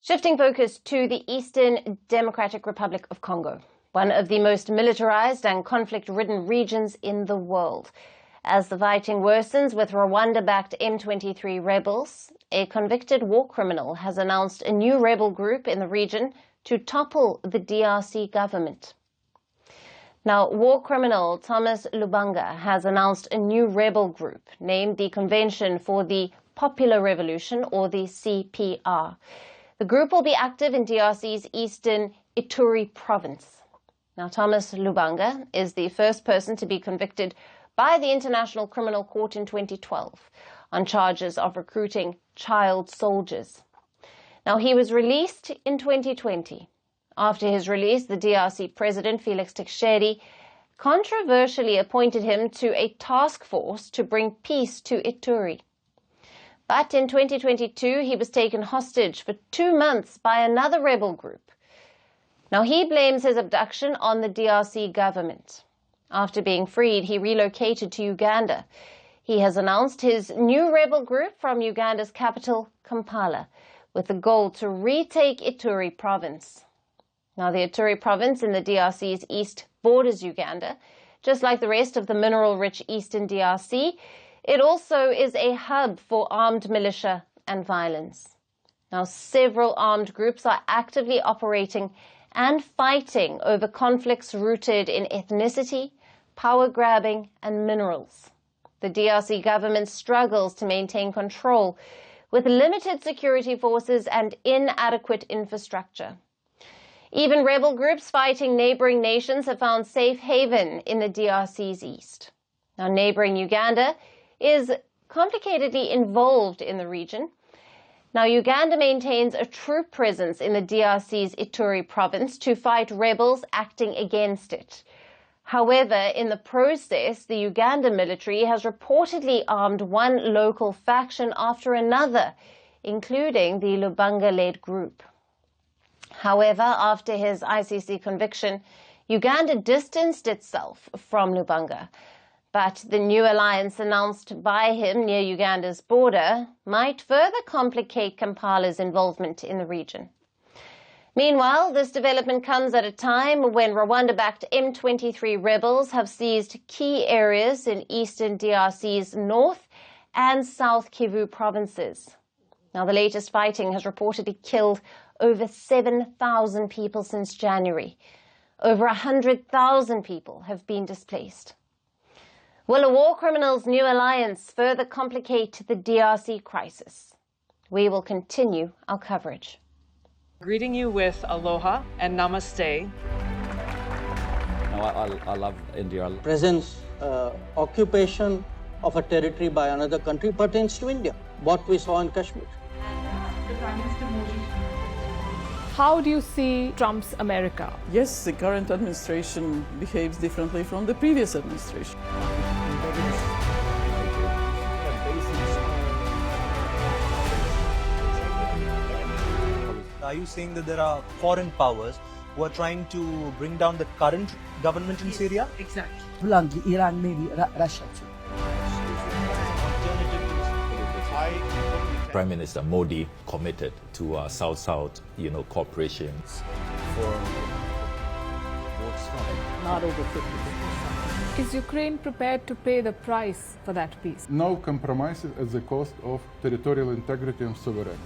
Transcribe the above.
Shifting focus to the Eastern Democratic Republic of Congo, one of the most militarized and conflict-ridden regions in the world. As the fighting worsens with Rwanda-backed M23 rebels, a convicted war criminal has announced a new rebel group in the region to topple the DRC government. Now, war criminal Thomas Lubanga has announced a new rebel group named the Convention for the Popular Revolution, or the CPR. The group will be active in DRC's eastern Ituri province. Now, Thomas Lubanga is the first person to be convicted by the International Criminal Court in 2012 on charges of recruiting child soldiers. Now, he was released in 2020. After his release, the DRC President Félix Tshisekedi controversially appointed him to a task force to bring peace to Ituri. But in 2022, he was taken hostage for 2 months by another rebel group. Now, he blames his abduction on the DRC government. After being freed, he relocated to Uganda. He has announced his new rebel group from Uganda's capital, Kampala, with the goal to retake Ituri province. Now, the Ituri province in the DRC's east borders Uganda. Just like the rest of the mineral-rich eastern DRC, it also is a hub for armed militia and violence. Now, several armed groups are actively operating and fighting over conflicts rooted in ethnicity, power grabbing, and minerals. The DRC government struggles to maintain control with limited security forces and inadequate infrastructure. Even rebel groups fighting neighboring nations have found safe haven in the DRC's east. Now, neighboring Uganda is complicatedly involved in the region. Now, Uganda maintains a troop presence in the DRC's Ituri province to fight rebels acting against it. However, in the process, the Uganda military has reportedly armed one local faction after another, including the Lubanga-led group. However, after his ICC conviction, Uganda distanced itself from Lubanga. But the new alliance announced by him near Uganda's border might further complicate Kampala's involvement in the region. Meanwhile, this development comes at a time when Rwanda-backed M23 rebels have seized key areas in eastern DRC's North and South Kivu provinces. Now, the latest fighting has reportedly killed over 7,000 people since January. Over 100,000 people have been displaced. Will a war criminal's new alliance further complicate the DRC crisis? We will continue our coverage. Greeting you with aloha and namaste. I love India. Presence, occupation of a territory by another country pertains to India, what we saw in Kashmir. How do you see Trump's America? Yes, the current administration behaves differently from the previous administration. Are you saying that there are foreign powers who are trying to bring down the current government in Syria? Exactly. Iran, maybe Russia too. Prime Minister Modi committed to South-South, cooperation. Not over 50%. Is Ukraine prepared to pay the price for that peace? No compromises at the cost of territorial integrity and sovereignty.